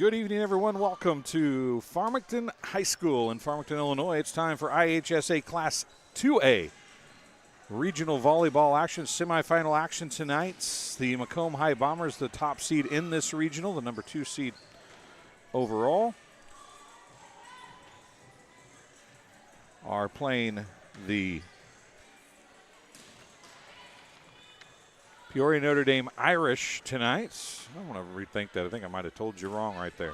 good evening, everyone. Welcome to Farmington High School in Farmington, Illinois. It's time for IHSA Class 2A regional volleyball action, semifinal action tonight. The Macomb High Bombers, the top seed in this regional, the number 2 seed overall, are playing the Peoria Notre Dame Irish tonight. I want to rethink that. I think I might have told you wrong right there.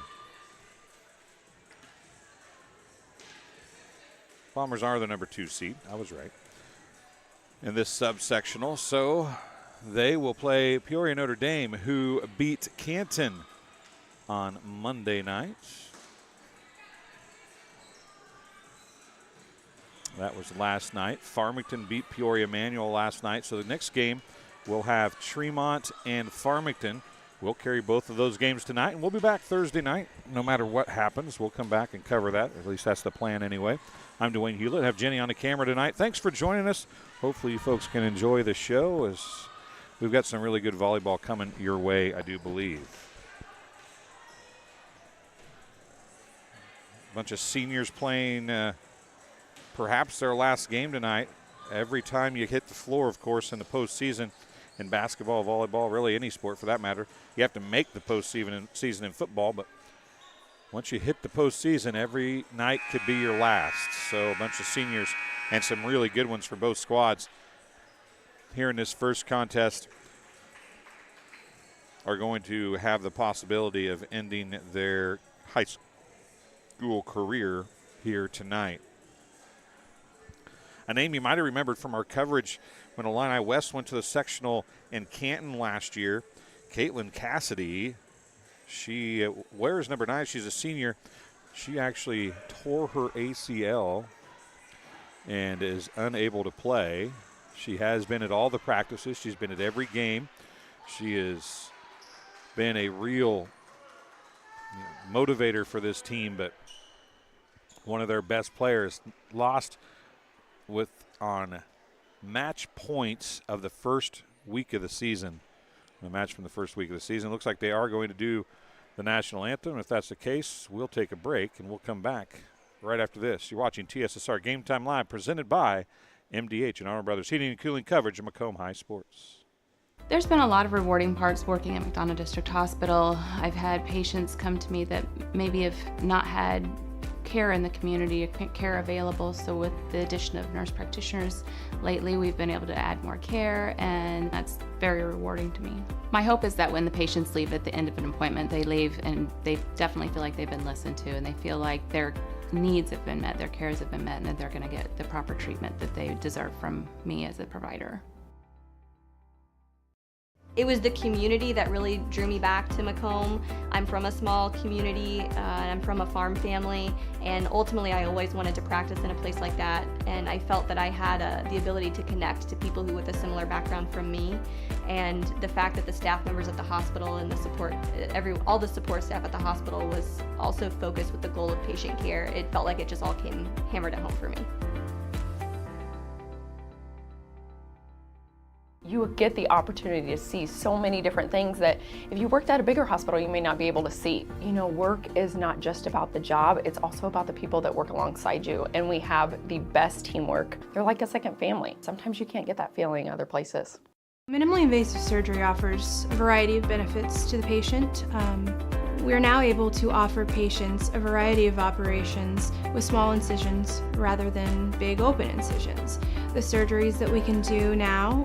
Bombers are the number 2 seed. I was right. In this subsectional, so they will play Peoria Notre Dame, who beat Canton on Monday night. That was last night. Farmington beat Peoria Manual last night, so the next game we'll have Tremont and Farmington. We'll carry both of those games tonight, and we'll be back Thursday night. No matter what happens, we'll come back and cover that. At least that's the plan anyway. I'm Dwayne Hulett. Have Jenny on the camera tonight. Thanks for joining us. Hopefully you folks can enjoy the show, as we've got some really good volleyball coming your way, I do believe. A bunch of seniors playing perhaps their last game tonight. Every time you hit the floor, of course, in the postseason, in basketball, volleyball, really any sport for that matter, you have to make the postseason in football, but once you hit the postseason, every night could be your last. So a bunch of seniors and some really good ones for both squads here in this first contest are going to have the possibility of ending their high school career here tonight. A name you might have remembered from our coverage when Illini West went to the sectional in Canton last year, Caitlin Cassidy. She wears number 9. She's a senior. She actually tore her ACL and is unable to play. She has been at all the practices. She's been at every game. She has been a real motivator for this team, but one of their best players. Lost on match points of the first week of the season. The match from the first week of the season. Looks like they are going to do the national anthem. If that's the case, we'll take a break and we'll come back right after this. You're watching TSSR Game Time Live, presented by MDH and Arnold Brothers Heating and Cooling, coverage of Macomb High Sports. There's been a lot of rewarding parts working at McDonough District Hospital. I've had patients come to me that maybe have not had care in the community, care available. So with the addition of nurse practitioners lately, we've been able to add more care, and that's very rewarding to me. My hope is that when the patients leave at the end of an appointment, they leave and they definitely feel like they've been listened to, and they feel like their needs have been met, their cares have been met, and that they're going to get the proper treatment that they deserve from me as a provider. It was the community that really drew me back to Macomb. I'm from a small community, I'm from a farm family, and ultimately I always wanted to practice in a place like that, and I felt that I had the ability to connect to people who with a similar background from me, and the fact that the staff members at the hospital and the support, all the support staff at the hospital was also focused with the goal of patient care. It felt like it just all came hammered at home for me. You get the opportunity to see so many different things that if you worked at a bigger hospital, you may not be able to see. You know, work is not just about the job, it's also about the people that work alongside you, and we have the best teamwork. They're like a second family. Sometimes you can't get that feeling other places. Minimally invasive surgery offers a variety of benefits to the patient. We are now able to offer patients a variety of operations with small incisions rather than big open incisions. The surgeries that we can do now,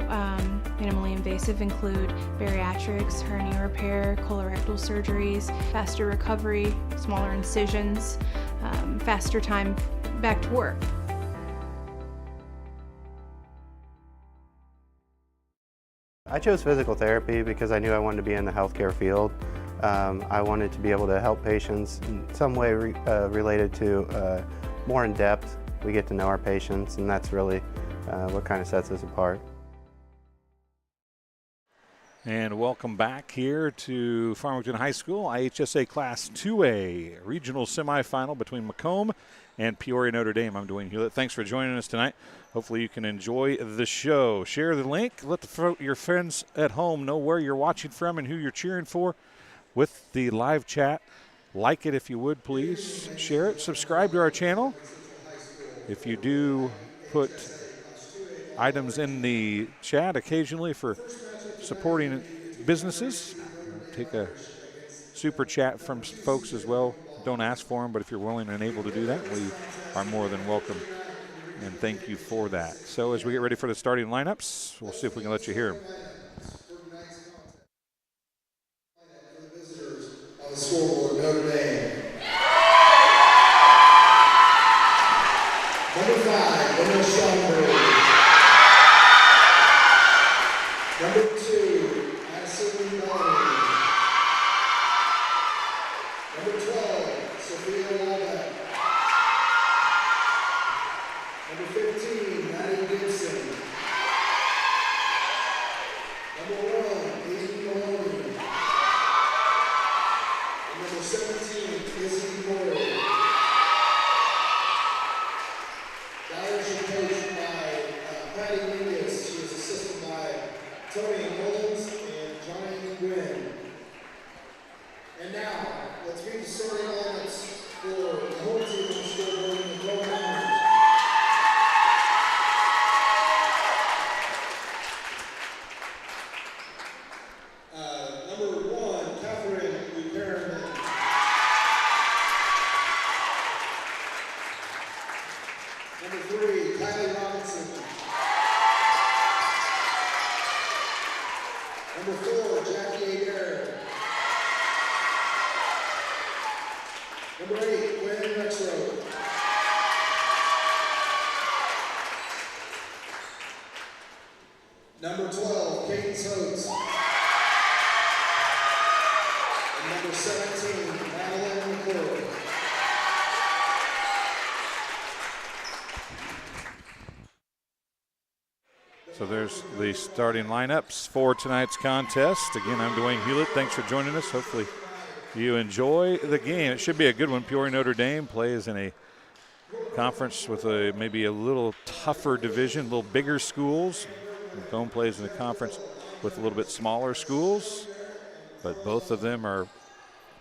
minimally invasive, include bariatrics, hernia repair, colorectal surgeries, faster recovery, smaller incisions, faster time back to work. I chose physical therapy because I knew I wanted to be in the healthcare field. I wanted to be able to help patients in some way related to more in depth. We get to know our patients, and that's really what kind of sets us apart. And welcome back here to Farmington High School, IHSA Class 2A regional semifinal between Macomb and Peoria Notre Dame. I'm Dwayne Hulett. Thanks for joining us tonight. Hopefully you can enjoy the show. Share the link. Let your friends at home know where you're watching from and who you're cheering for with the live chat. Like it if you would, please. Share it. Subscribe to our channel. If you do put items in the chat occasionally for supporting businesses, take a super chat from folks as well. Don't ask for them, but if you're willing and able to do that, we are more than welcome. And thank you for that. So as we get ready for the starting lineups, we'll see if we can let you hear them. On the scoreboard, Notre Dame. Number 5, Bushnell-Prairie. Number 2, Madison Volleyball. Number 12, Sophia Hulett. Number 15, Maddie Gibson. Number 1, Amy Maloney. And number 17, Izzy Peoria. Dyers are coached by Patty Mingus. She is assisted by Tony Mullins and Johnny Gwynn. And now, let's meet the starting lineups for the home team on the scoreboard in the Macomb Bombers. Number 1, Catherine Buchanan. Number 3, Kylie Robinson. Number 4, Jackie Adair. Number 8, Gwen Rexroad. Number 12, Cadence Hodes. And number 17, Madeline McClure. So there's the starting lineups for tonight's contest. Again, I'm Dwayne Hulett. Thanks for joining us. Hopefully you enjoy the game. It should be a good one. Peoria Notre Dame plays in a conference with maybe a little tougher division, a little bigger schools. Macomb plays in a conference with a little bit smaller schools, but both of them are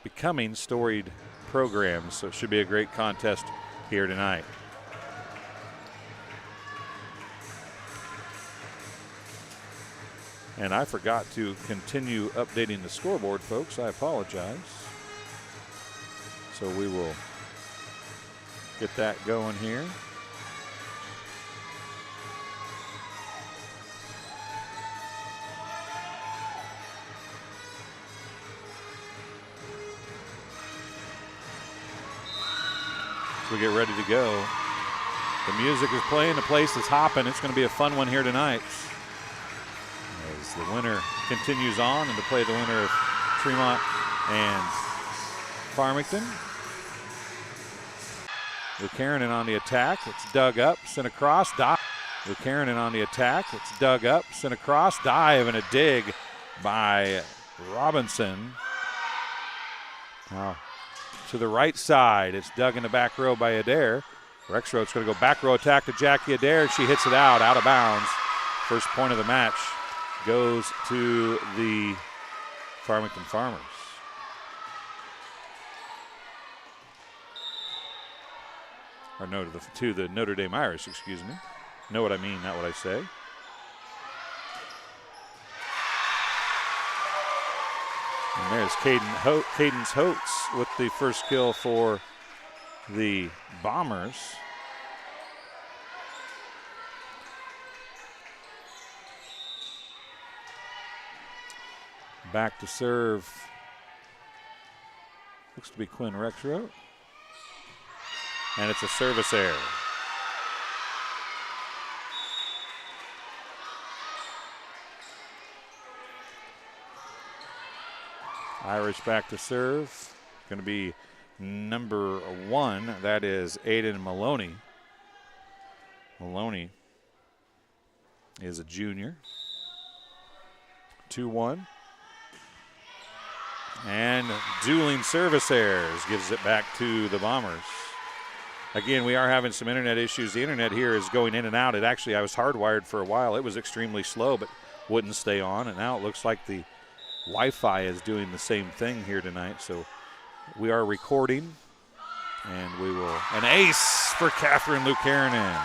becoming storied programs, so it should be a great contest here tonight. And I forgot to continue updating the scoreboard, folks. I apologize. So we will get that going here. So we get ready to go. The music is playing, the place is hopping. It's going to be a fun one here tonight. As the winner continues on and to play the winner of Tremont and Farmington. Buchanan on the attack. It's dug up, sent across, dive. Buchanan on the attack. It's dug up, sent across, dive, and a dig by Robinson. Now to the right side. It's dug in the back row by Adair. Rexroad's going to go back row attack to Jackie Adair. She hits it out of bounds. First point of the match goes to the Farmington Farmers. Or no, to the Notre Dame Irish, excuse me. Know what I mean, not what I say. And there's Cadence Holtz with the first kill for the Bombers. Back to serve. Looks to be Quinn Rexroad. And it's a service error. Irish back to serve. Going to be number 1. That is Aiden Maloney. Maloney is a junior. 2-1. And dueling service errors gives it back to the Bombers. Again, we are having some internet issues. The internet here is going in and out. I was hardwired for a while. It was extremely slow, but wouldn't stay on. And now it looks like the Wi-Fi is doing the same thing here tonight. So We are recording, and we will, an ace for Catherine Lucairnen.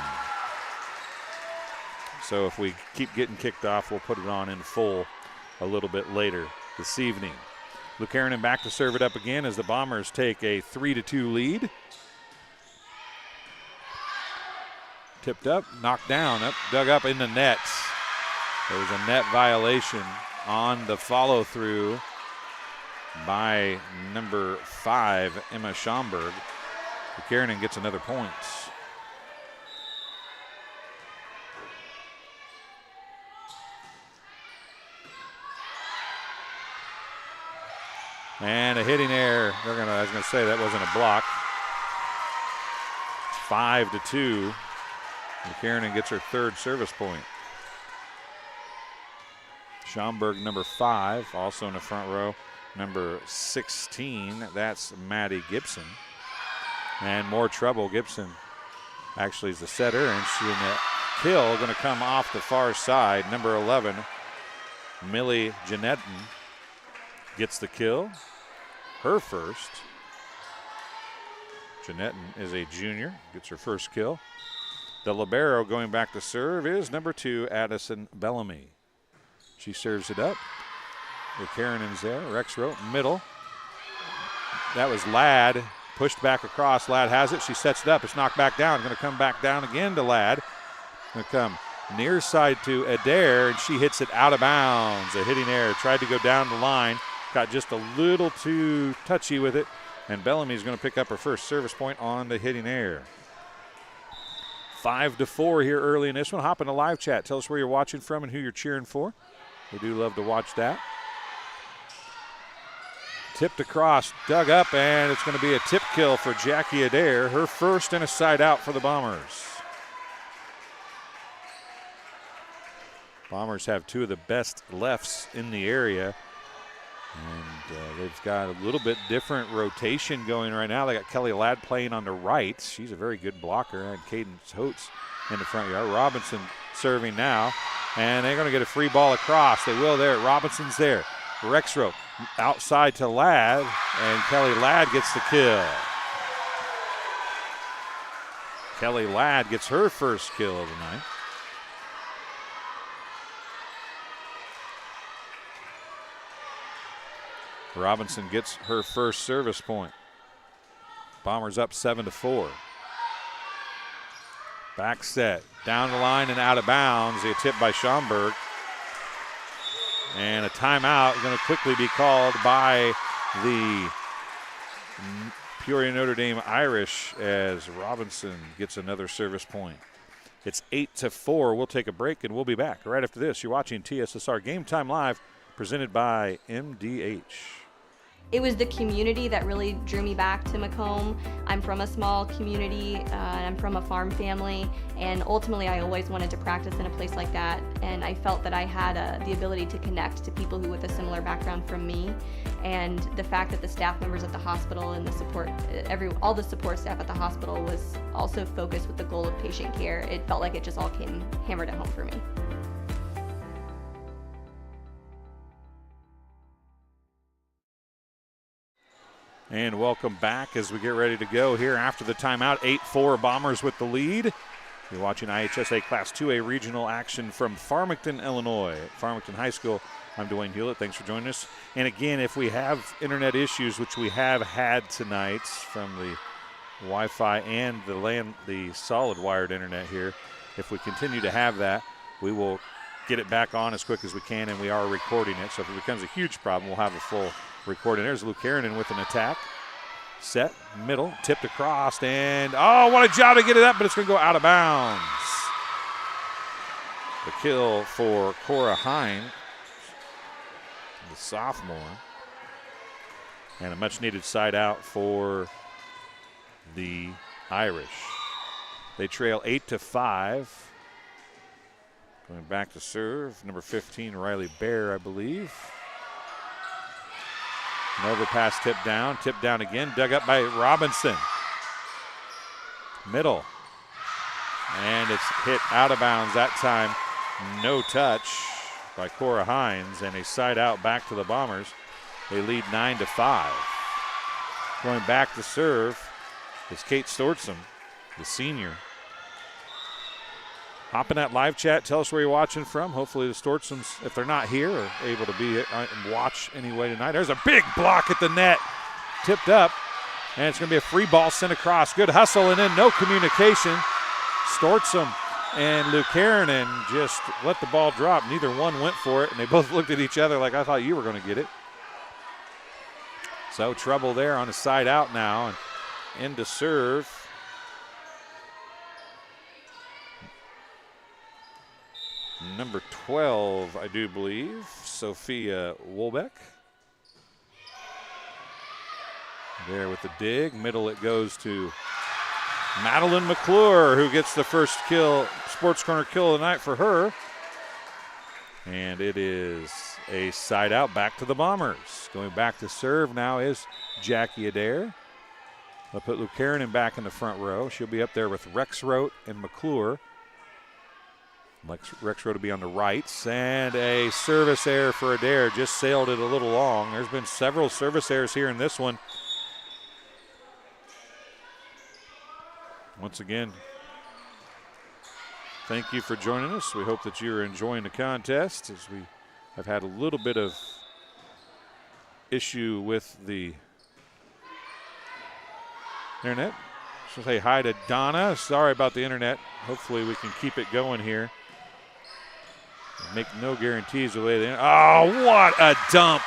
So if we keep getting kicked off, we'll put it on in full a little bit later this evening. Lucairnen back to serve it up again as the Bombers take a 3-2 lead. Tipped up, knocked down, dug up in the net. There was a net violation on the follow-through by number 5, Emma Schomburg. Lucairnen gets another point. And a hitting error. I was gonna say that wasn't a block. 5-2. Lucairnen gets her third service point. Schomburg, number 5, also in the front row. Number 16, that's Maddie Gibson. And more trouble. Gibson actually is the setter, and she in the kill going to come off the far side. Number 11, Millie Jeanetton gets the kill, her first. Jeanetton is a junior, gets her first kill. The libero going back to serve is number 2, Addison Bellamy. She serves it up. Lucairnen's there. Rexroth, middle. That was Ladd. Pushed back across. Ladd has it. She sets it up. It's knocked back down. Going to come back down again to Ladd. Going to come near side to Adair, and she hits it out of bounds. A hitting error. Tried to go down the line. Got just a little too touchy with it, and Bellamy's going to pick up her first service point on the hitting error. 5-4 here early in this one. Hop in the live chat. Tell us where you're watching from and who you're cheering for. We do love to watch that. Tipped across, dug up, and it's going to be a tip kill for Jackie Adair. Her first and a side out for the Bombers. Bombers have 2 of the best lefts in the area. And they've got a little bit different rotation going right now. They got Kelly Ladd playing on the right. She's a very good blocker. And Cadence Holtz in the front yard. Robinson serving now. And they're going to get a free ball across. They will there. Robinson's there. Rexroth outside to Ladd. And Kelly Ladd gets the kill. Kelly Ladd gets her first kill of the night. Robinson gets her first service point. Bombers up 7-4. Back set, down the line and out of bounds. A tip by Schomburg. And a timeout going to quickly be called by the Peoria Notre Dame Irish as Robinson gets another service point. It's 8-4. We'll take a break and we'll be back right after this. You're watching TSSR Game Time Live, presented by MDH. It was the community that really drew me back to Macomb. I'm from a small community, and I'm from a farm family, and ultimately I always wanted to practice in a place like that, and I felt that I had the ability to connect to people who with a similar background from me, and the fact that the staff members at the hospital and the support, all the support staff at the hospital was also focused with the goal of patient care. It felt like it just all came hammered at home for me. And welcome back as we get ready to go here after the timeout. 8-4 Bombers with the lead. You're watching IHSA Class 2A regional action from Farmington, Illinois. At Farmington High School, I'm Dwayne Hulett. Thanks for joining us. And again, if we have internet issues, which we have had tonight from the Wi-Fi and the solid wired internet here, if we continue to have that, we will get it back on as quick as we can, and we are recording it. So if it becomes a huge problem, we'll have a full recording. There's Lucairnen with an attack. Set, middle, tipped across, and what a job to get it up, but it's going to go out of bounds. The kill for Cora Hine, the sophomore. And a much-needed side out for the Irish. They trail 8-5. Going back to serve, number 15, Riley Bear, I believe. An overpass tipped down again, dug up by Robinson. Middle. And it's hit out of bounds that time. No touch by Cora Hines, and a side out back to the Bombers. They lead 9-5. Going back to serve is Kate Stortsom, the senior. Hop in that live chat. Tell us where you're watching from. Hopefully the Stortsoms, if they're not here, are able to be and watch anyway tonight. There's a big block at the net. Tipped up. And it's going to be a free ball sent across. Good hustle and then no communication. Stortsom and Lucanen just let the ball drop. Neither one went for it, and they both looked at each other like, I thought you were going to get it. So trouble there on the side out now. And in to serve. Number 12, I do believe, Sophia Wolbeck. There with the dig. Middle it goes to Madeline McClure, who gets the first kill, sports corner kill of the night for her. And it is a side out back to the Bombers. Going back to serve now is Jackie Adair. They'll put Lucanen back in the front row. She'll be up there with Rexroth and McClure. Rexroth to be on the rights, and a service error for Adair. Just sailed it a little long. There's been several service errors here in this one. Once again, thank you for joining us. We hope that you're enjoying the contest, as we have had a little bit of issue with the internet. So say hi to Donna. Sorry about the internet. Hopefully we can keep it going here. Make no guarantees the way they. Oh, what a dump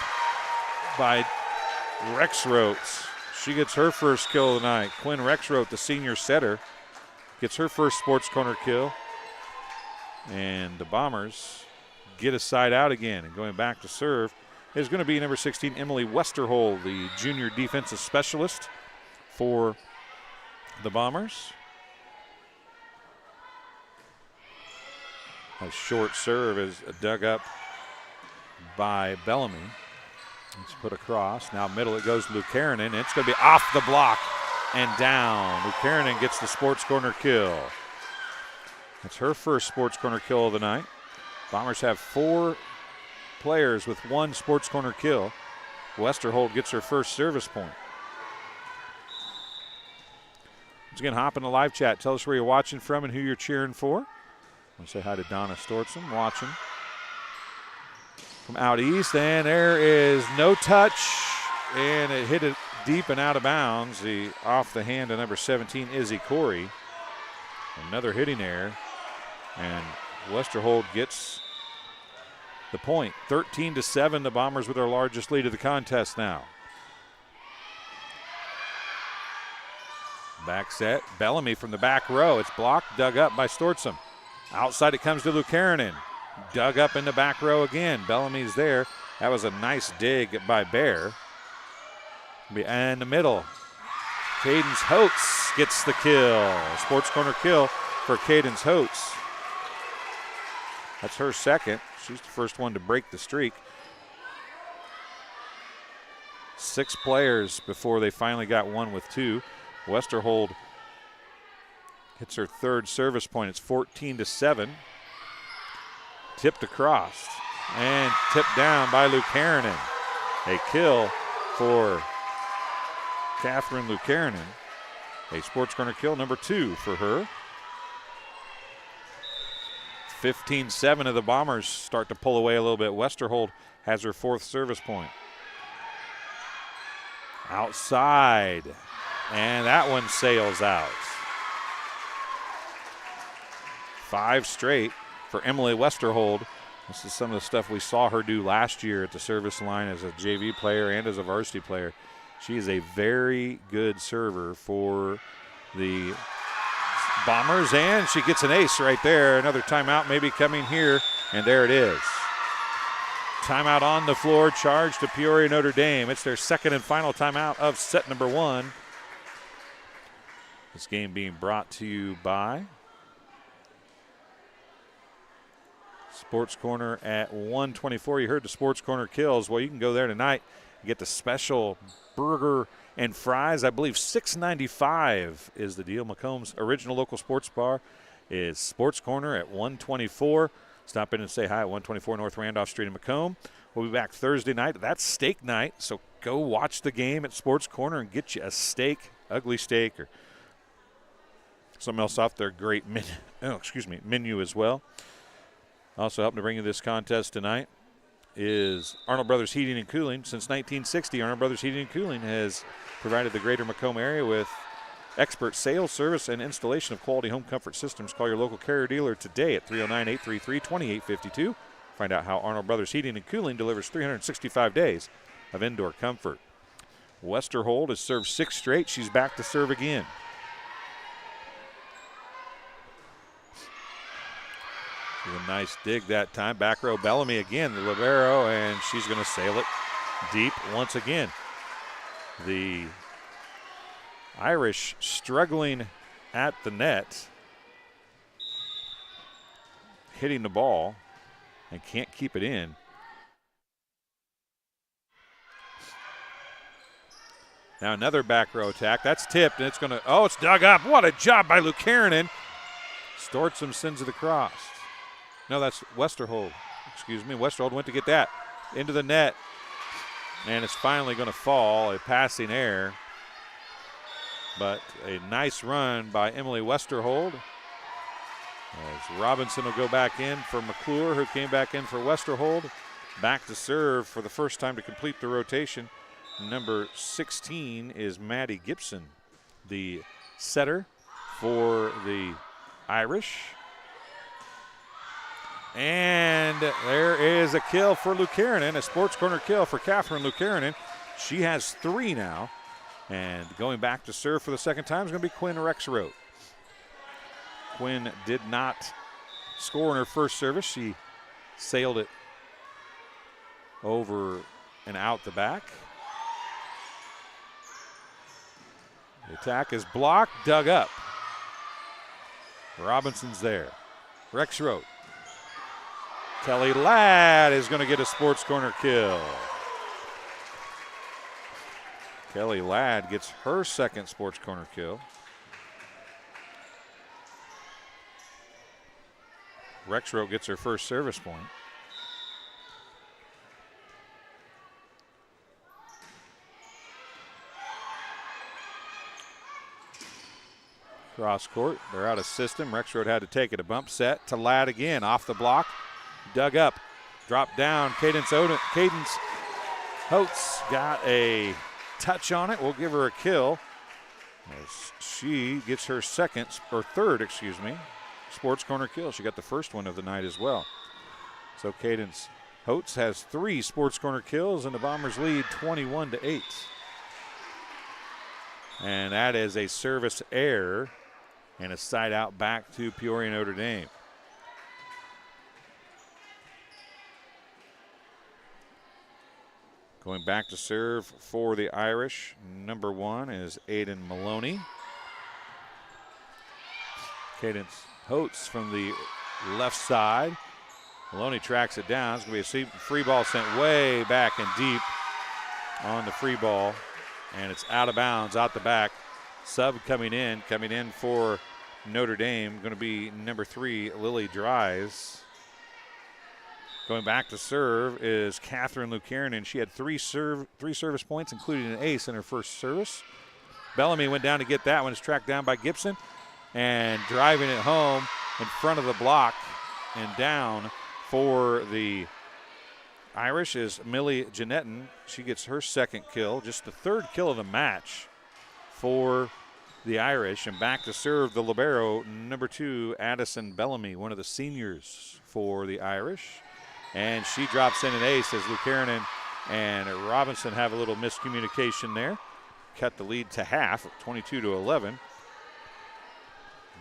by Rexroth. She gets her first kill of the night. Quinn Rexroth, the senior setter, gets her first sports corner kill. And the Bombers get a side out again. And going back to serve is going to be number 16, Emily Westerhold, the junior defensive specialist for the Bombers. A short serve is dug up by Bellamy. It's put across. Now middle it goes to Lucanen. It's going to be off the block and down. Lucanen gets the sports corner kill. It's her first sports corner kill of the night. Bombers have 4 players with 1 sports corner kill. Westerhold gets her first service point. Once again, hop in the live chat. Tell us where you're watching from and who you're cheering for. I'll say hi to Donna Stortsom watching from out east. And there is no touch, and it hit it deep and out of bounds. Off the hand of number 17, Izzy Corey. Another hitting error, and Westerhold gets the point. 13-7, the Bombers with their largest lead of the contest now. Back set, Bellamy from the back row. It's blocked, dug up by Stortsom. Outside it comes to Lucanen. Dug up in the back row again. Bellamy's there. That was a nice dig by Bear. And the middle. Cadence Holtz gets the kill. Sports corner kill for Cadence Holtz. That's her second. She's the first one to break the streak. 6 players before they finally got one with 2. Westerhold hits her third service point. It's 14-7. Tipped across and tipped down by Lucanen. A kill for Catherine Lucanen. A sports corner kill, number 2 for her. 15-7 of the Bombers start to pull away a little bit. Westerhold has her 4th service point. Outside, and that one sails out. 5 straight for Emily Westerhold. This is some of the stuff we saw her do last year at the service line as a JV player and as a varsity player. She is a very good server for the Bombers, and she gets an ace right there. Another timeout maybe coming here, and there it is. Timeout on the floor, charge to Peoria Notre Dame. It's their second and final timeout of set number 1. This game being brought to you by Sports Corner at 124. You heard the Sports Corner kills. Well, you can go there tonight and get the special burger and fries. I believe $6.95 is the deal. Macomb's original local sports bar is Sports Corner at 124. Stop in and say hi at 124 North Randolph Street in Macomb. We'll be back Thursday night. That's steak night, so go watch the game at Sports Corner and get you a steak, ugly steak, or something else off their great menu as well. Also helping to bring you this contest tonight is Arnold Brothers Heating and Cooling. Since 1960, Arnold Brothers Heating and Cooling has provided the greater Macomb area with expert sales, service, and installation of quality home comfort systems. Call your local Carrier dealer today at 309-833-2852. Find out how Arnold Brothers Heating and Cooling delivers 365 days of indoor comfort. Westerhold has served 6 straight. She's back to serve again. A nice dig that time. Back row Bellamy again, the libero, and she's going to sail it deep once again. The Irish struggling at the net, hitting the ball and can't keep it in. Now another back row attack. That's tipped, and it's going to, it's dug up. What a job by Lucanen. Stortsom sends it across. No, that's Westerhold. Excuse me. Westerhold went to get that into the net, and it's finally going to fall. A passing error, but a nice run by Emily Westerhold. As Robinson will go back in for McClure, who came back in for Westerhold. Back to serve for the first time to complete the rotation. Number 16 is Maddie Gibson, the setter for the Irish. And there is a kill for Lucanen, a Sports Corner kill for Catherine Lucanen. She has 3 now. And going back to serve for the second time is going to be Quinn Rexroth. Quinn did not score in her first service. She sailed it over and out the back. The attack is blocked, dug up. Robinson's there. Rexroth. Kelly Ladd is going to get a Sports Corner kill. Kelly Ladd gets her second Sports Corner kill. Rexroth gets her first service point. Cross court, they're out of system. Rexroth had to take it. A bump set to Ladd again, off the block. Dug up, dropped down. Cadence Holtz got a touch on it. We'll give her a kill as she gets her third, Sports Corner kill. She got the first one of the night as well. So Cadence Holtz has 3 Sports Corner kills, and the Bombers lead 21-8. And that is a service error and a side out back to Peoria Notre Dame. Going back to serve for the Irish, number 1 is Aiden Maloney. Cadence Holtz from the left side. Maloney tracks it down. It's going to be a free ball sent way back and deep on the free ball. And it's out of bounds, out the back. Sub coming in for Notre Dame, going to be number 3, Lily Dries. Going back to serve is Catherine Lucanen. She had 3 service points, including an ace in her first service. Bellamy went down to get that one. It's tracked down by Gibson. And driving it home in front of the block and down for the Irish is Millie Janetton. She gets her second kill, just the 3rd kill of the match for the Irish. And back to serve the libero, number 2, Addison Bellamy, one of the seniors for the Irish. And she drops in an ace as Lucanen and Robinson have a little miscommunication there. Cut the lead to half, 22-11.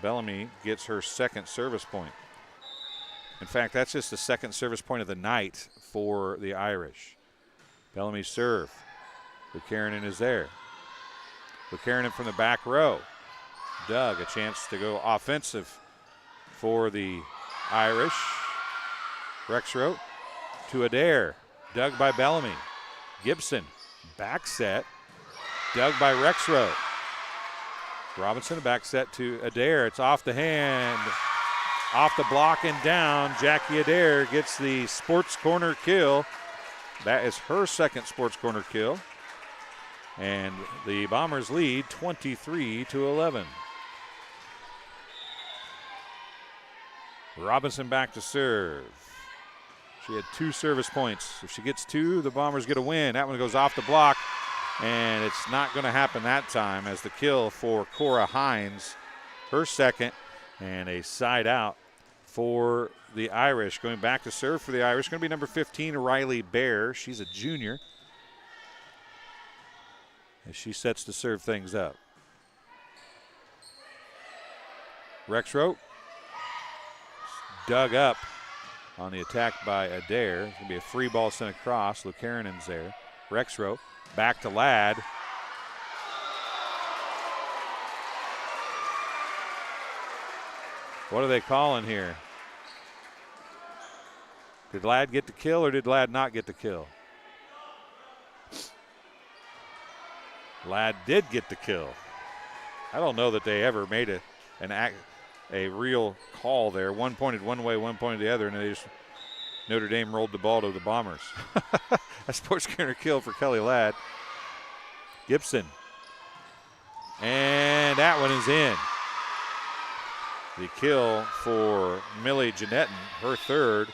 Bellamy gets her second service point. In fact, that's just the second service point of the night for the Irish. Bellamy serve. Lucanen is there. Lucanen from the back row. Doug, a chance to go offensive for the Irish. Rexroth to Adair. Dug by Bellamy. Gibson, back set. Dug by Rexroth. Robinson, a back set to Adair. It's off the hand, off the block and down. Jackie Adair gets the Sports Corner kill. That is her second Sports Corner kill. And the Bombers lead 23-11. Robinson back to serve. She had 2 service points. If she gets 2, the Bombers get a win. That one goes off the block, and it's not going to happen that time as the kill for Cora Hines, her second, and a side out for the Irish. Going back to serve for the Irish, going to be number 15, Riley Bear. She's a junior, as she sets to serve things up. Rexroth dug up on the attack by Adair. It's going to be a free ball sent across. Lukarinen's there. Rexroth back to Ladd. What are they calling here? Did Ladd get the kill or did Ladd not get the kill? Ladd did get the kill. I don't know that they ever made a real call there. One pointed one way, one pointed the other, and Notre Dame rolled the ball to the Bombers. A sports corner kill for Kelly Ladd. Gibson. And that one is in. The kill for Millie Jeanetton, her third.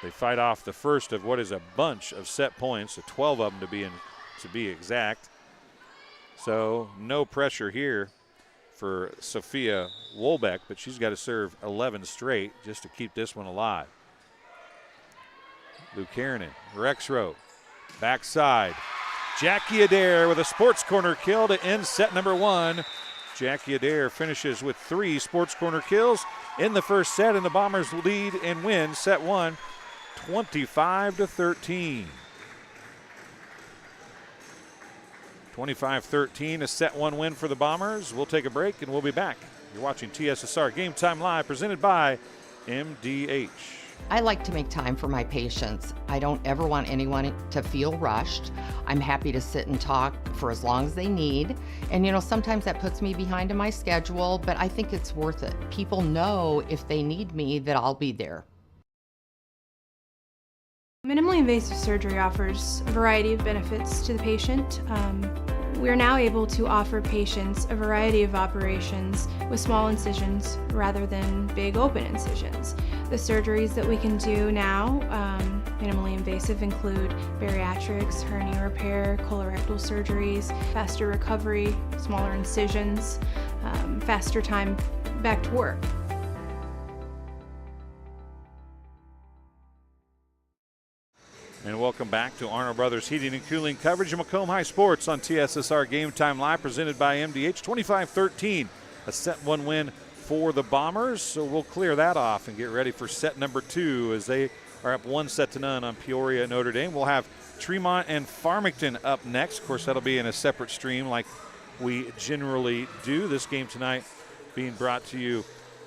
They fight off the first of what is a bunch of set points, so 12 of them to be exact. So no pressure here for Sophia Wolbeck, but she's got to serve 11 straight just to keep this one alive. Lukarin, Rexroth, backside. Jackie Adair with a sports corner kill to end set number 1. Jackie Adair finishes with 3 sports corner kills in the first set, and the Bombers lead and win set 1, 25-13. 25-13, a set 1 win for the Bombers. We'll take a break and we'll be back. You're watching TSSR Game Time Live, presented by MDH. I like to make time for my patients. I don't ever want anyone to feel rushed. I'm happy to sit and talk for as long as they need. And sometimes that puts me behind in my schedule, but I think it's worth it. People know if they need me that I'll be there. Minimally invasive surgery offers a variety of benefits to the patient. We are now able to offer patients a variety of operations with small incisions rather than big open incisions. The surgeries that we can do now, minimally invasive, include bariatrics, hernia repair, colorectal surgeries, faster recovery, smaller incisions, faster time back to work. And welcome back to Arnold Brothers Heating and Cooling coverage of Macomb High Sports on TSSR Game Time Live, presented by MDH. 25-13, a set 1 win for the Bombers. So we'll clear that off and get ready for set number 2 as they are up 1-0 on Peoria, Notre Dame. We'll have Tremont and Farmington up next. Of course, that'll be in a separate stream like we generally do. This game tonight being brought to you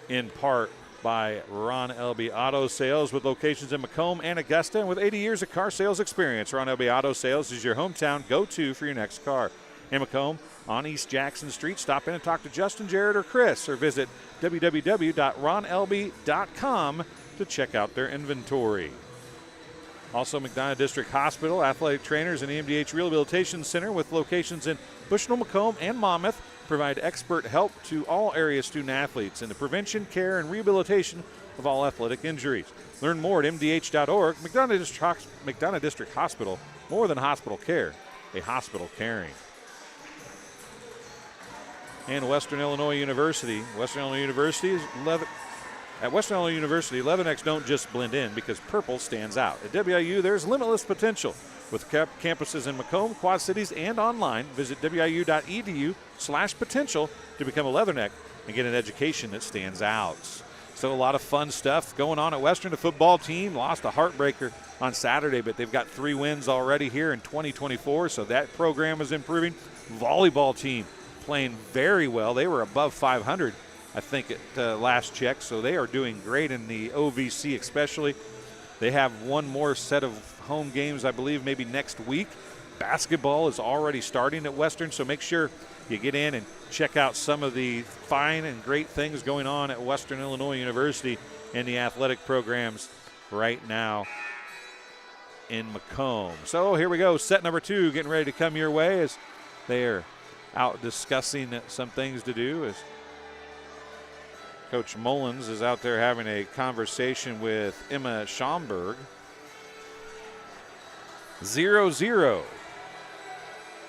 in part by Ron Elby Auto Sales, with locations in Macomb and Augusta, and with 80 years of car sales experience. Ron Elby Auto Sales is your hometown go-to for your next car. In Macomb, on East Jackson Street, stop in and talk to Justin, Jared, or Chris, or visit www.ronelby.com to check out their inventory. Also, McDonough District Hospital, athletic trainers, and EMDH Rehabilitation Center, with locations in Bushnell, Macomb, and Monmouth, provide expert help to all area student athletes in the prevention, care, and rehabilitation of all athletic injuries. Learn more at mdh.org. McDonough District Hospital, more than hospital care, a hospital caring. And Western Illinois University. At Western Illinois University, Leathernecks don't just blend in because purple stands out. At WIU, there's limitless potential. With campuses in Macomb, Quad Cities, and online, visit wiu.edu/potential to become a Leatherneck and get an education that stands out. Still a lot of fun stuff going on at Western. The football team lost a heartbreaker on Saturday, but they've got 3 wins already here in 2024, so that program is improving. Volleyball team playing very well. They were above 500, I think, at last check, so they are doing great in the OVC especially. They have one more set of home games, I believe, maybe next week. Basketball is already starting at Western, so make sure you get in and check out some of the fine and great things going on at Western Illinois University and the athletic programs right now. in Macomb. So here we go, set number 2 getting ready to come your way as they are out discussing some things to do, as Coach Mullins is out there having a conversation with Emma Schomburg. 0-0.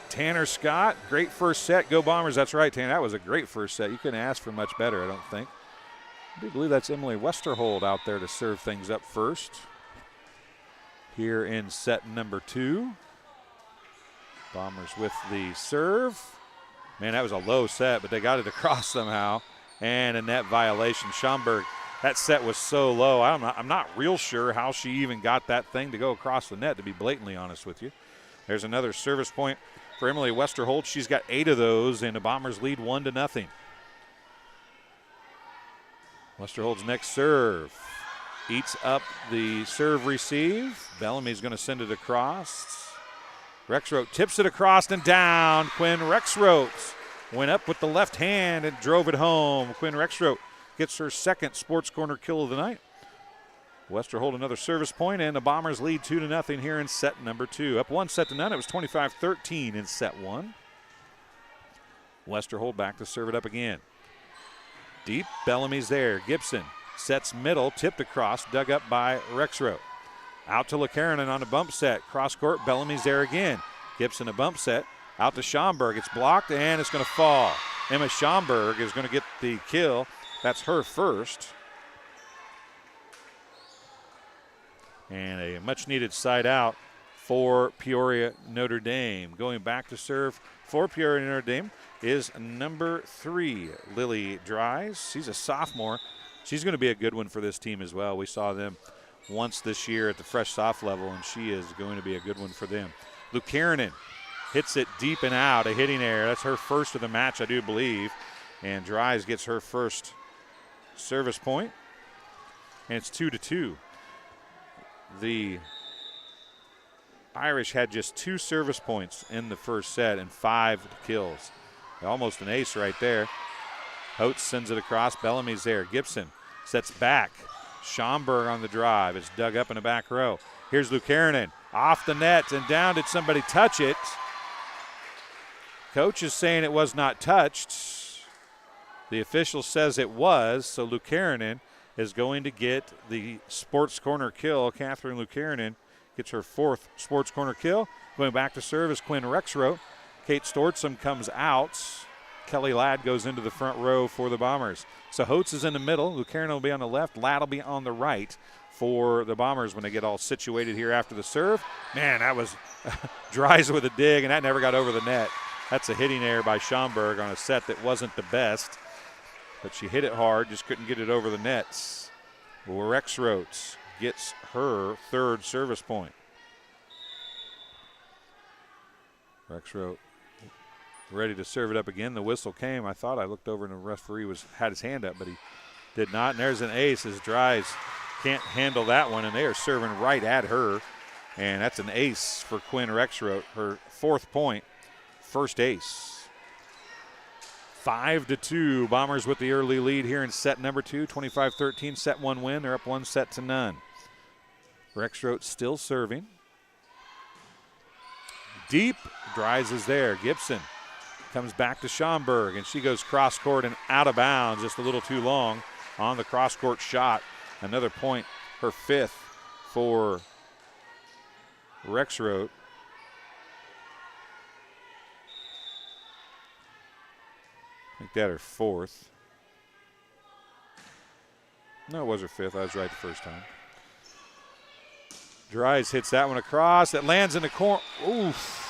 Tanner Scott, great first set. Go Bombers. That's right, Tanner. That was a great first set. You couldn't ask for much better, I don't think. I do believe that's Emily Westerhold out there to serve things up first here in set number 2. Bombers with the serve. Man, that was a low set, but they got it across somehow. And a net violation. Schomburg, that set was so low. I'm not real sure how she even got that thing to go across the net, to be blatantly honest with you. There's another service point for Emily Westerhold. She's got 8 of those, and the Bombers lead 1-0. Westerhold's next serve eats up the serve receive. Bellamy's going to send it across. Rexroth tips it across and down. Quinn Rexroth went up with the left hand and drove it home. Quinn Rexroth gets her second Sports Corner kill of the night. Westerhold another service point, and the Bombers lead 2-0 here in set number 2. Up 1-0. It was 25-13 in set 1. Westerhold back to serve it up again. Deep, Bellamy's there. Gibson sets middle, tipped across, dug up by Rexroth. Out to LeCarronin on a bump set. Cross court, Bellamy's there again. Gibson a bump set. Out to Schomburg. It's blocked, and it's going to fall. Emma Schomburg is going to get the kill. That's her first. And a much-needed side out for Peoria Notre Dame. Going back to serve for Peoria Notre Dame is number 3, Lily Dries. She's a sophomore. She's going to be a good one for this team as well. We saw them once this year at the fresh soft level, and she is going to be a good one for them. Lucaronin hits it deep and out, a hitting error. That's her first of the match, I do believe. And Dries gets her first service point, and it's 2-2. The Irish had just 2 service points in the first set and 5 kills. Almost an ace right there. Holtz sends it across. Bellamy's there. Gibson sets back. Schomburg on the drive. It's dug up in the back row. Here's Lucaronin off the net and down. Did somebody touch it? Coach is saying it was not touched. The official says it was, so Lucaronin is going to get the Sports Corner kill. Catherine Lucaronin gets her 4th Sports Corner kill. Going back to serve is Quinn Rexroth. Kate Stortzum comes out. Kelly Ladd goes into the front row for the Bombers. So Holtz is in the middle. Lucaronin will be on the left. Ladd will be on the right for the Bombers when they get all situated here after the serve. Man, that was Dries with a dig, and that never got over the net. That's a hitting error by Schomburg on a set that wasn't the best. But she hit it hard, just couldn't get it over the nets. Rexroth gets her 3rd service point. Rexroth ready to serve it up again. The whistle came. I thought I looked over and the referee had his hand up, but he did not. And there's an ace as Dries can't handle that one, and they are serving right at her. And that's an ace for Quinn Rexroth, her 4th point, first ace. 5-2, Bombers with the early lead here in set number 2, 25-13, set 1 win. They're up 1-0. Rexroth still serving. Deep, Dries is there. Gibson comes back to Schomburg, and she goes cross court and out of bounds, just a little too long on the cross court shot. Another point, her 5th for Rexroth. I think that her 4th. No, it was her 5th. I was right the first time. Dries hits that one across. It lands in the corner. Oof.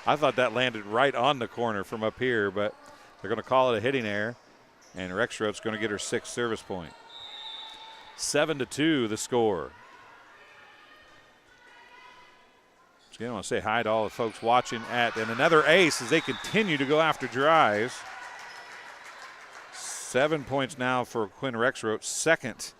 I thought that landed right on the corner from up here, but they're going to call it a hitting error, and Rexroth's going to get her 6th service point. 7-2 the score. Again, I want to say hi to all the folks watching and another ace as they continue to go after Dries. 7 points now for Quinn Rexroth, 2nd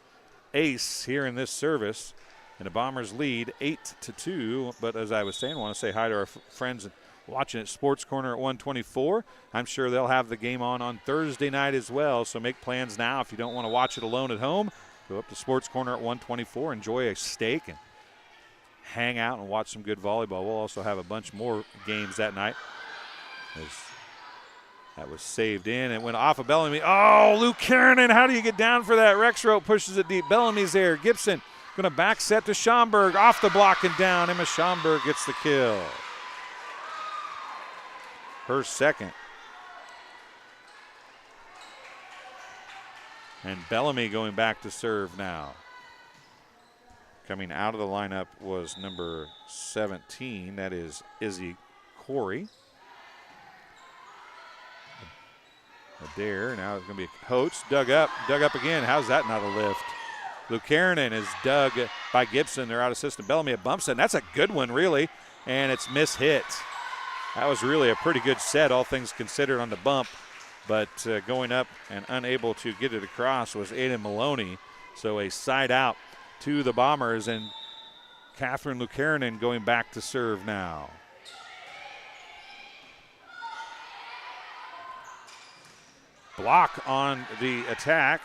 ace here in this service. And the Bombers lead 8-2. But as I was saying, I want to say hi to our friends watching at Sports Corner at 124. I'm sure they'll have the game on Thursday night as well. So make plans now if you don't want to watch it alone at home. Go up to Sports Corner at 124, enjoy a steak and hang out and watch some good volleyball. We'll also have a bunch more games that night. That was saved in. It went off of Bellamy. Oh, Luke Kiernan, how do you get down for that? Rexroth pushes it deep. Bellamy's there. Gibson going to back set to Schomburg. Off the block and down. Emma Schomburg gets the kill. Her second. And Bellamy going back to serve now. Coming out of the lineup was number 17. That is Izzy Corey. Adair. Now it's going to be Holtz. Dug up again. How's that not a lift? Luke Kiernan is dug by Gibson. They're out of system. Bellamy bumps it. And that's a good one, really. And it's mishit. That was really a pretty good set, all things considered, on the bump. But going up and unable to get it across was Aiden Maloney. So a side out to the Bombers, and Catherine Lucanen going back to serve now. Block on the attack.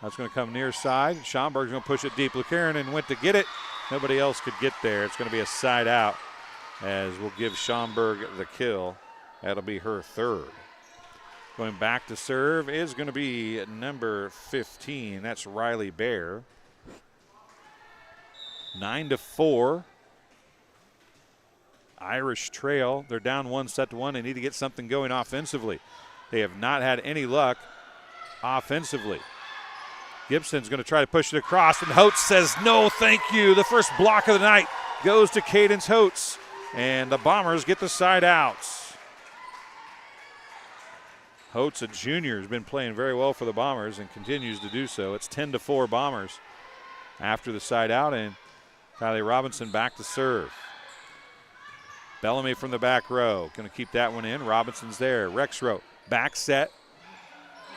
That's going to come near side. Schomburg's going to push it deep. Lucanen went to get it. Nobody else could get there. It's going to be a side out, as we'll give Schomburg the kill. That'll be her third. Going back to serve is going to be number 15. That's Riley Bear. 9-4. Irish trail. They're down 1-1. They need to get something going offensively. They have not had any luck offensively. Gibson's going to try to push it across, and Holtz says no, thank you. The first block of the night goes to Cadence Holtz, and the Bombers get the side outs. Holtz, a junior, has been playing very well for the Bombers and continues to do so. It's 10-4 Bombers after the side out, and Kylie Robinson back to serve. Bellamy from the back row. Going to keep that one in. Robinson's there. Rexroth back set.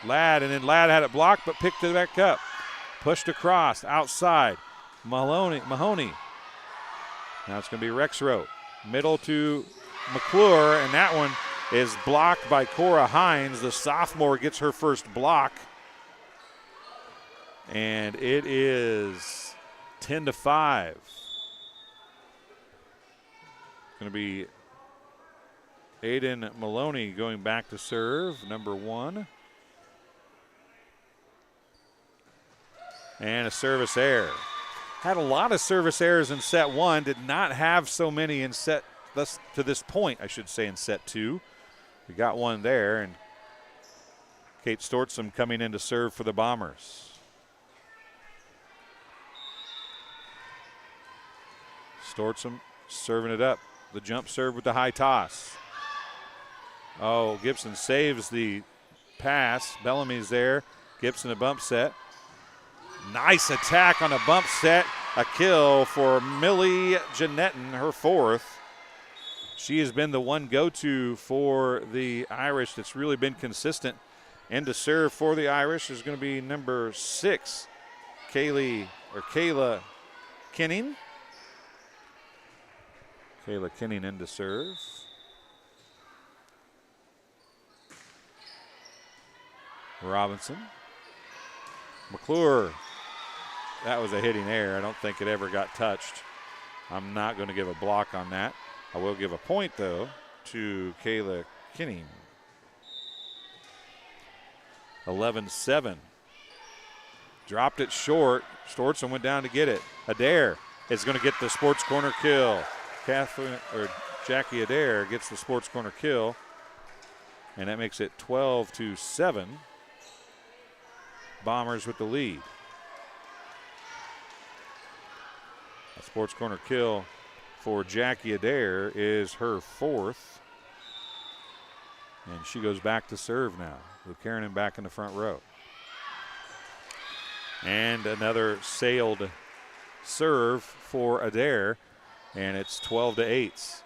Ladd, and then Ladd had it blocked but picked it back up. Pushed across, outside. Mahoney. Now it's going to be Rexroth. Middle to McClure, and that one is blocked by Cora Hines. The sophomore gets her first block. And it is 10-5. Going to be Aiden Maloney going back to serve, number 1. And a service error. Had a lot of service errors in set 1. Did not have so many in set to this point, I should say, in set 2. We got one there, and Kate Stortzum coming in to serve for the Bombers. Stortzum serving it up. The jump serve with the high toss. Oh, Gibson saves the pass. Bellamy's there. Gibson a bump set. Nice attack on a bump set. A kill for Millie Jeanetton, her fourth. She has been the one go-to for the Irish that's really been consistent. And to serve for the Irish is going to be number 6, Kayla Kinning. Kayla Kinning in to serve. Robinson. McClure. That was a hitting error. I don't think it ever got touched. I'm not going to give a block on that. I will give a point, though, to Kayla Kinning. 11-7. Dropped it short. Stortzum went down to get it. Adair is going to get the sports corner kill. Jackie Adair gets the sports corner kill. And that makes it 12-7. Bombers with the lead. A sports corner kill for Jackie Adair is her fourth. And she goes back to serve now. Lucanen back in the front row. And another sailed serve for Adair. And it's 12-8.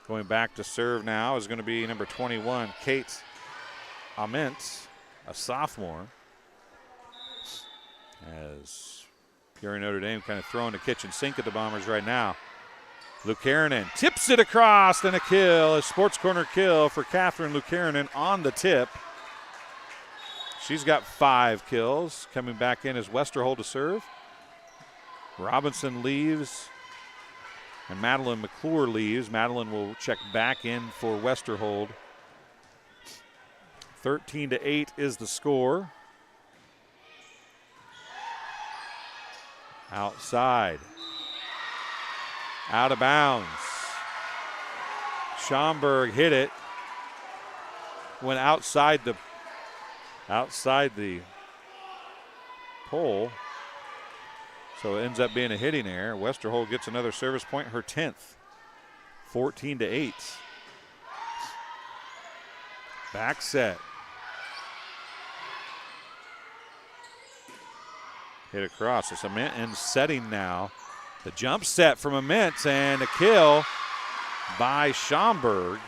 Going back to serve now is going to be number 21, Kate Ament, a sophomore. As Peoria Notre Dame kind of throwing the kitchen sink at the Bombers right now. Lucanen tips it across, and a kill, a sports corner kill for Catherine Lucanen on the tip. She's got 5 kills. Coming back in is Westerhold to serve. Robinson leaves, and Madeline McClure leaves. Madeline will check back in for Westerhold. 13-8 is the score. Outside. Out of bounds. Schomburg hit it. Went outside the pole. So it ends up being a hitting error. Westerhold gets another service point, her 10th. 14-8. Back set. Hit across. It's Ament in setting now. The jump set from Ament and a kill by Schomburg.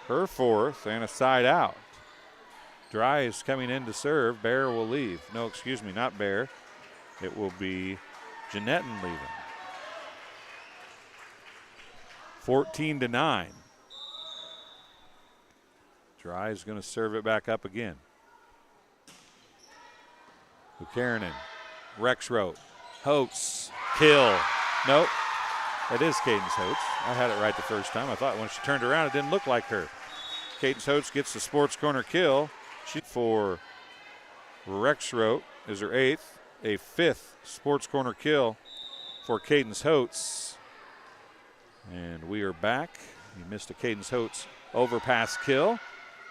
Her 4th and a side out. Dry is coming in to serve. Bear will leave. No, excuse me, not Bear. It will be Jeanetton leaving. 14-9. Dry is going to serve it back up again. Buchanan, Rexroth, Holtz, kill. Nope, it is Cadence Holtz. I had it right the first time. I thought when she turned around it didn't look like her. Cadence Holtz gets the sports corner kill. She for Rexroth is her 8th, a 5th sports corner kill for Cadence Holtz. And we are back. He missed a Cadence Holtz overpass kill.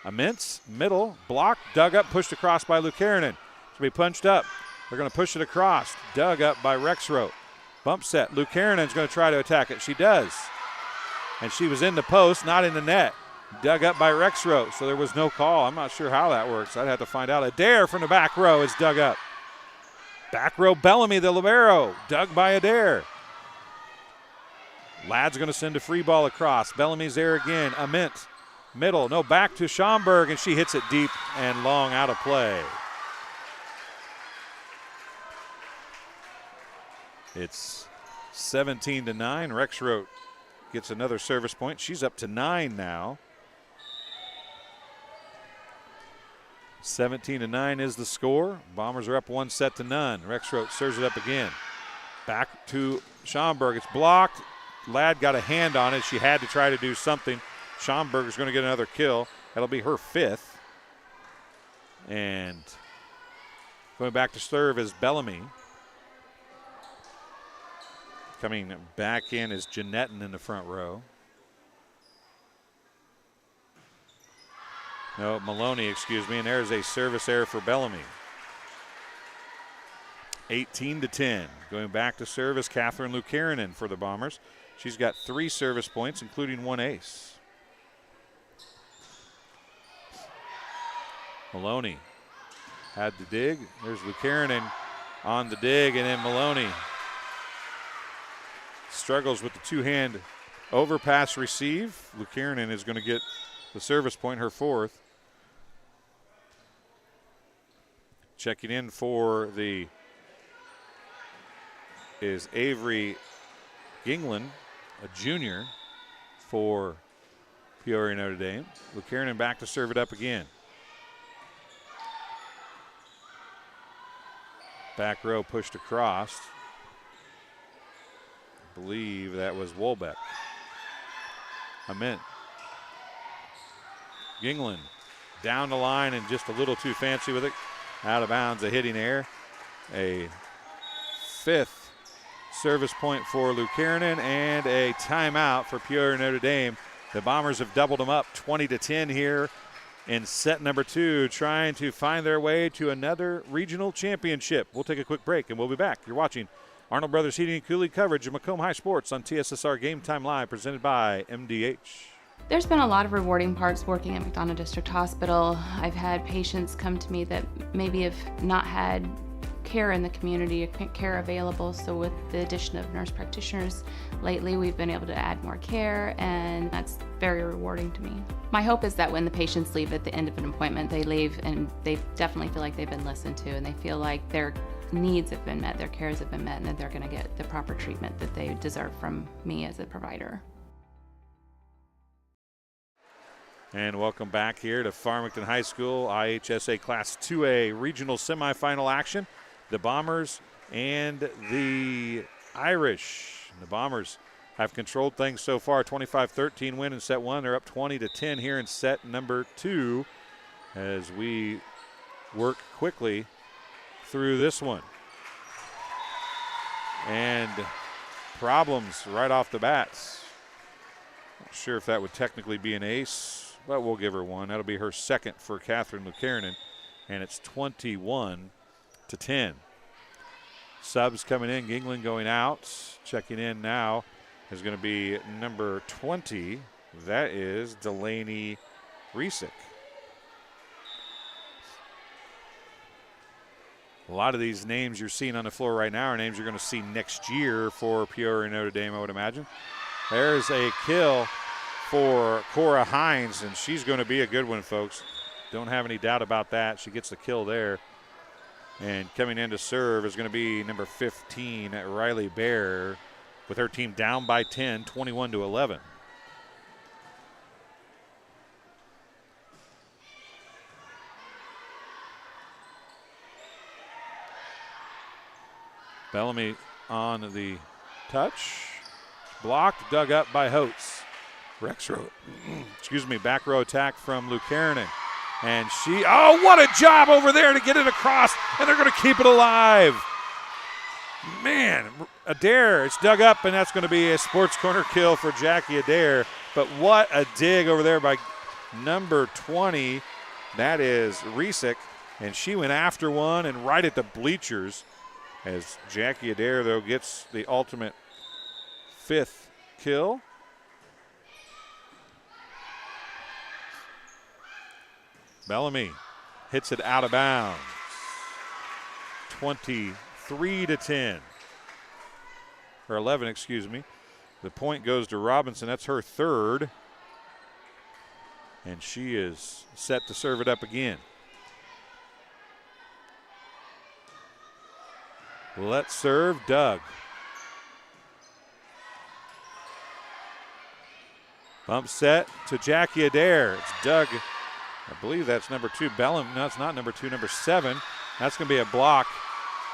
Immense, middle, blocked, dug up, pushed across by Lucarenin. It's going to be punched up. They're going to push it across. Dug up by Rexroth. Bump set. Lucarenin's going to try to attack it. She does. And she was in the post, not in the net. Dug up by Rexroth, so there was no call. I'm not sure how that works. I'd have to find out. Adair from the back row is dug up. Back row Bellamy, the libero, dug by Adair. Ladd's going to send a free ball across. Bellamy's there again. Ament, middle, no, back to Schomburg, and she hits it deep and long out of play. It's 17-9. Rexroth gets another service point. She's up to 9 now. 17-9 is the score. Bombers are up 1-0. Rexroth serves it up again. Back to Schomburg. It's blocked. Ladd got a hand on it. She had to try to do something. Schomburg is going to get another kill. That'll be her 5th. And going back to serve is Bellamy. Coming back in is Jeanetton in the front row. No, Maloney, excuse me, and there's a service error for Bellamy. 18-10. Going back to serve is Catherine Lucarenin for the Bombers. She's got 3 service points, including 1 ace. Maloney had the dig. There's Lucarenin on the dig, and then Maloney struggles with the 2-hand overpass receive. Lucarenin is going to get the service point, her 4th. Checking in for is Avery Gingland, a junior for Peoria Notre Dame. Lucarenin back to serve it up again. Back row pushed across. I believe that was Wolbeck. Ament. Gingland down the line and just a little too fancy with it. Out of bounds, a hitting error. A 5th service point for Lucarenin and a timeout for Peoria Notre Dame. The Bombers have doubled them up 20-10 here in set number 2, trying to find their way to another regional championship. We'll take a quick break and we'll be back. You're watching Arnold Brothers Heating and Cooling coverage of Macomb High Sports on TSSR Game Time Live, presented by MDH. There's been a lot of rewarding parts working at McDonough District Hospital. I've had patients come to me that maybe have not had care in the community, care available. So with the addition of nurse practitioners lately, we've been able to add more care, and that's very rewarding to me. My hope is that when the patients leave at the end of an appointment, they leave and they definitely feel like they've been listened to, and they feel like their needs have been met, their cares have been met, and that they're going to get the proper treatment that they deserve from me as a provider. And welcome back here to Farmington High School IHSA Class 2A regional semifinal action. The Bombers and the Irish. The Bombers have controlled things so far. 25-13 win in set one. They're up 20-10 here in set number 2 as we work quickly through this one. And problems right off the bats. Not sure if that would technically be an ace, but we'll give her one. That'll be her second for Catherine Lucairnen, and it's 21-10. Subs coming in, Gingling going out. Checking in now is going to be number 20. That is Delaney Riesick. A lot of these names you're seeing on the floor right now are names you're going to see next year for Peoria Notre Dame, I would imagine. There's a kill for Cora Hines, and she's going to be a good one, folks. Don't have any doubt about that. She gets the kill there. And coming in to serve is going to be number 15, Riley Bear, with her team down by 10, 21-11. Bellamy on the touch. Blocked, dug up by Holtz. Rexrow, back row attack from Lucairnen. And oh, what a job over there to get it across, and they're going to keep it alive. Man, Adair, it's dug up, and that's going to be a sports corner kill for Jackie Adair. But what a dig over there by number 20. That is Riesick, and she went after one and right at the bleachers as Jackie Adair, though, gets the ultimate 5th kill. Bellamy hits it out of bounds. 23-10. Or 11, excuse me. The point goes to Robinson. That's her 3rd. And she is set to serve it up again. Let's serve Doug. Bump set to Jackie Adair. It's Doug. I believe that's number 2. Bellamy. No, it's not number 2, number 7. That's going to be a block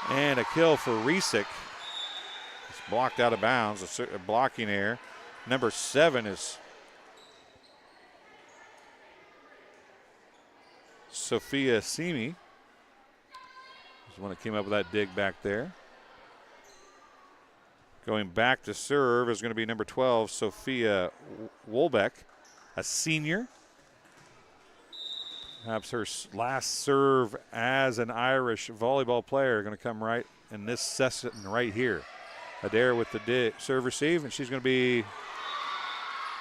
and a kill for Riesick. It's blocked out of bounds, a blocking error. Number 7 is Sophia Simi. Is the one that came up with that dig back there. Going back to serve is going to be number 12, Sophia Wolbeck, a senior. Perhaps her last serve as an Irish volleyball player, going to come right in this session right here. Adair with the serve receive, and she's going to be,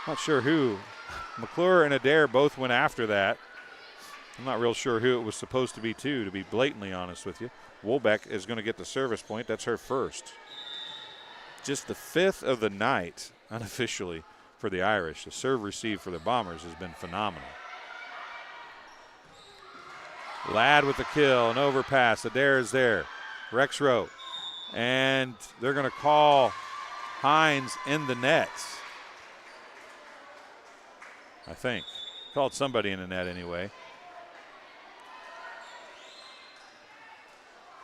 not sure who. McClure and Adair both went after that. I'm not real sure who it was supposed to be to be blatantly honest with you. Wolbeck is going to get the service point. That's her 1st. Just the 5th of the night, unofficially, for the Irish. The serve receive for the Bombers has been phenomenal. Ladd with the kill, an overpass. Adair is there. Rexrow. And they're going to call Hines in the net. I think. Called somebody in the net anyway.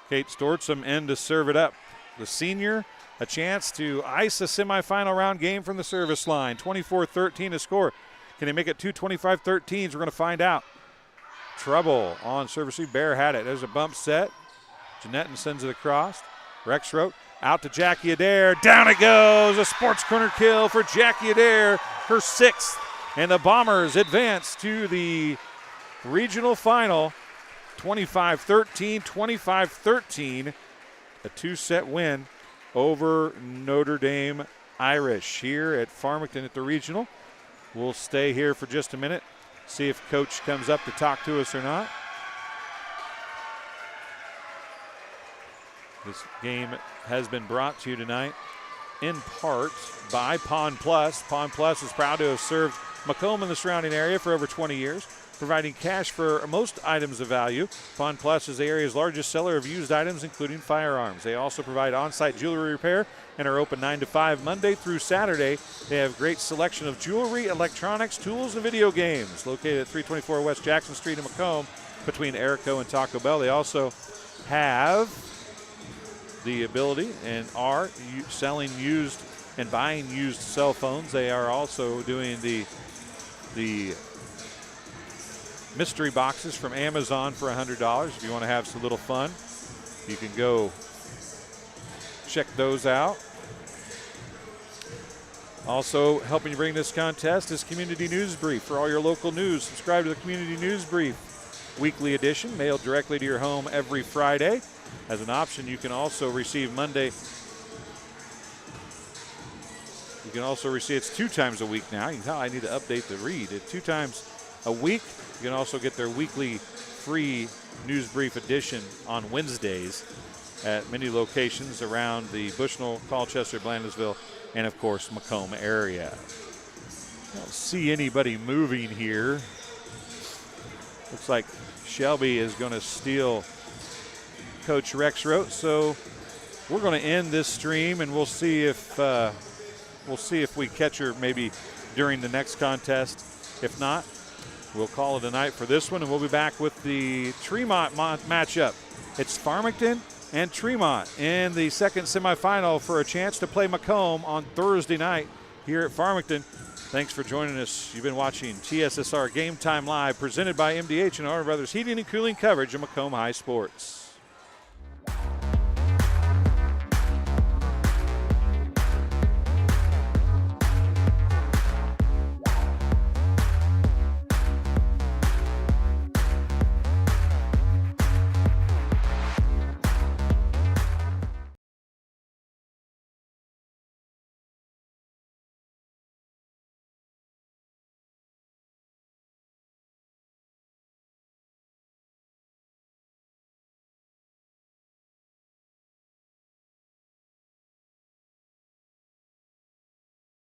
Kate Stortzum in to serve it up. The senior, a chance to ice a semifinal round game from the service line. 24-13 to score. Can they make it 2 25-13s? We're going to find out. Trouble on service. Bear had it. There's a bump set. Jeanetton sends it across. Rexroth out to Jackie Adair. Down it goes. A sports corner kill for Jackie Adair. Her 6th. And the Bombers advance to the regional final. 25-13, 25-13. A 2-set win over Notre Dame Irish here at Farmington at the regional. We'll stay here for just a minute. See if Coach comes up to talk to us or not. This game has been brought to you tonight in part by Pond Plus. Pond Plus is proud to have served Macomb and the surrounding area for over 20 years. providing cash for most items of value. Pawn Plus is the area's largest seller of used items, including firearms. They also provide on-site jewelry repair and are open 9 to 5 Monday through Saturday. They have great selection of jewelry, electronics, tools, and video games. Located at 324 West Jackson Street in Macomb between Erico and Taco Bell. They also have the ability and are selling used and buying used cell phones. They are also doing the mystery boxes from Amazon for $100. If you want to have some little fun, you can go check those out. Also helping you bring this contest is Community News Brief. For all your local news, subscribe to the Community News Brief weekly edition, mailed directly to your home every Friday. As an option, you can also receive Monday. You can also receive, it's 2 times a week now. You can tell I need to update the read. It's 2 times a week. You can also get their weekly free news brief edition on Wednesdays at many locations around the Bushnell, Colchester, Blandesville, and of course Macomb area. I don't see anybody moving here. Looks like Shelby is going to steal Coach Rex Rote, so we're going to end this stream, and we'll see if we catch her maybe during the next contest. If not, we'll call it a night for this one, and we'll be back with the Tremont matchup. It's Farmington and Tremont in the second semifinal for a chance to play Macomb on Thursday night here at Farmington. Thanks for joining us. You've been watching TSSR Game Time Live, presented by MDH and Arnold Brothers Heating and Cooling coverage of Macomb High Sports.